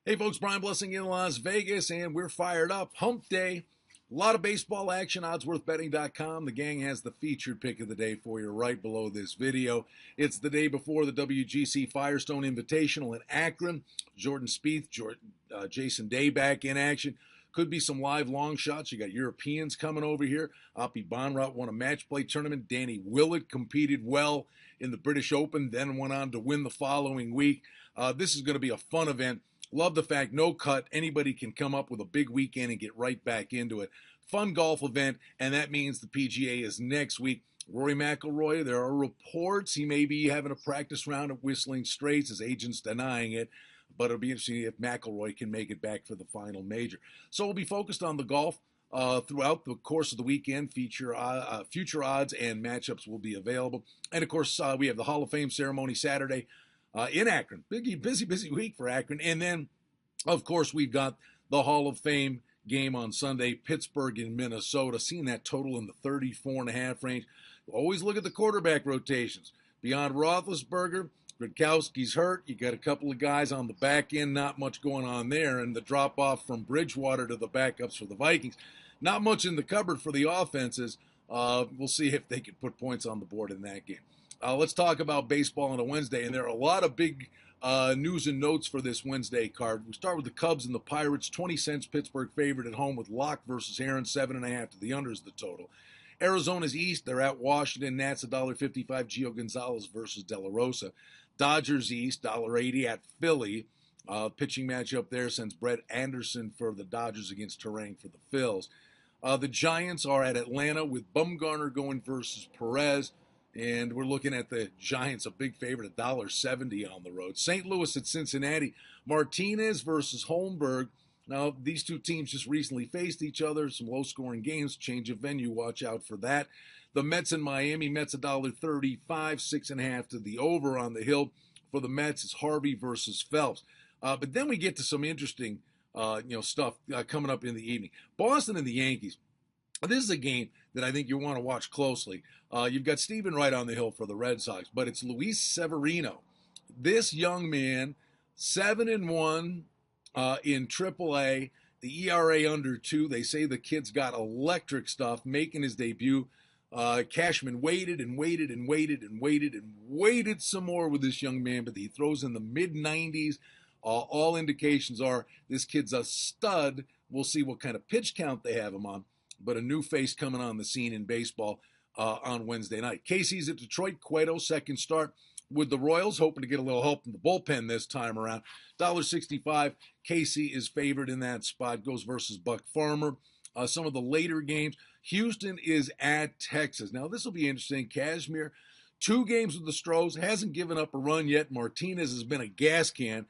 Hey folks, Brian Blessing in Las Vegas, and we're fired up. Hump Day. A lot of baseball action, oddsworthbetting.com. The gang has the featured pick of the day for you right below this video. It's the day before the WGC Firestone Invitational in Akron. Jordan Spieth, Jason Day back in action. Could be some live long shots. You got Europeans coming over here. Api Bonrot won a match play tournament. Danny Willett competed well in the British Open, then went on to win the following week. This is going to be a fun event. Love the fact no cut. Anybody can come up with a big weekend and get right back into it. Fun golf event, and that means the PGA is next week. Rory McIlroy, there are reports he may be having a practice round at Whistling Straits. His agent's denying it, but it'll be interesting if McIlroy can make it back for the final major. So we'll be focused on the golf throughout the course of the weekend. Future odds and matchups will be available. And, of course, we have the Hall of Fame ceremony Saturday in Akron. Busy week for Akron. And then, of course, we've got the Hall of Fame game on Sunday, Pittsburgh in Minnesota. Seeing that total in the 34.5 range. Always look at the quarterback rotations. Beyond Roethlisberger, Gronkowski's hurt. You got a couple of guys on the back end, not much going on there. And the drop off from Bridgewater to the backups for the Vikings. Not much in the cupboard for the offenses. We'll see if they can put points on the board in that game. Let's talk about baseball on a Wednesday, and there are a lot of big news and notes for this Wednesday card. We start with the Cubs and the Pirates. 20 cents Pittsburgh favored at home with Locke versus Aaron. 7.5 to the under is the total. Arizona's East, they're at Washington. Nats $1.55. Gio Gonzalez versus De La Rosa. Dodgers East, $1.80 at Philly. Pitching matchup there sends Brett Anderson for the Dodgers against Terang for the Phils. The Giants are at Atlanta with Bumgarner going versus Perez. And we're looking at the Giants, a big favorite, $1.70 on the road. St. Louis at Cincinnati. Martinez versus Holmberg. Now, these two teams just recently faced each other. Some low-scoring games. Change of venue. Watch out for that. The Mets in Miami. Mets $1.35. 6.5 to the over on the hill. For the Mets, it's Harvey versus Phelps. But then we get to some interesting stuff coming up in the evening. Boston and the Yankees. This is a game that I think you want to watch closely. You've got Stephen Wright on the hill for the Red Sox, but it's Luis Severino. This young man, 7-1 in AAA, the ERA under 2. They say the kid's got electric stuff, making his debut. Cashman waited and waited and waited and waited and waited some more with this young man, but he throws in the mid-90s. All indications are this kid's a stud. We'll see what kind of pitch count they have him on. But a new face coming on the scene in baseball on Wednesday night. Casey's at Detroit. Cueto, second start with the Royals, hoping to get a little help from the bullpen this time around. $1.65. Casey is favored in that spot. Goes versus Buck Farmer. Some of the later games. Houston is at Texas. Now, this will be interesting. Kashmir, 2 games with the Stros. Hasn't given up a run yet. Martinez has been a gas can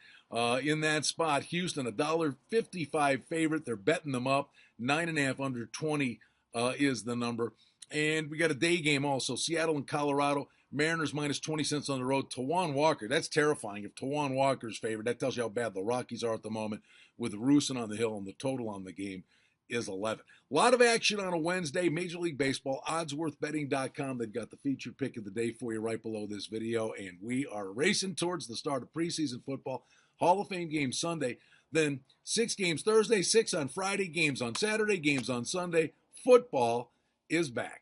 in that spot. Houston, $1.55 favorite. They're betting them up. 9.5 under 20 is the number. And we got a day game also. Seattle and Colorado. Mariners minus 20 cents on the road. Tawan Walker. That's terrifying. If Tawan Walker's favored, that tells you how bad the Rockies are at the moment with Rusin on the hill, and the total on the game is 11. A lot of action on a Wednesday. Major League Baseball. Oddsworthbetting.com. They've got the featured pick of the day for you right below this video. And we are racing towards the start of preseason football. Hall of Fame game Sunday. Then 6 games Thursday, 6 on Friday, games on Saturday, games on Sunday. Football is back.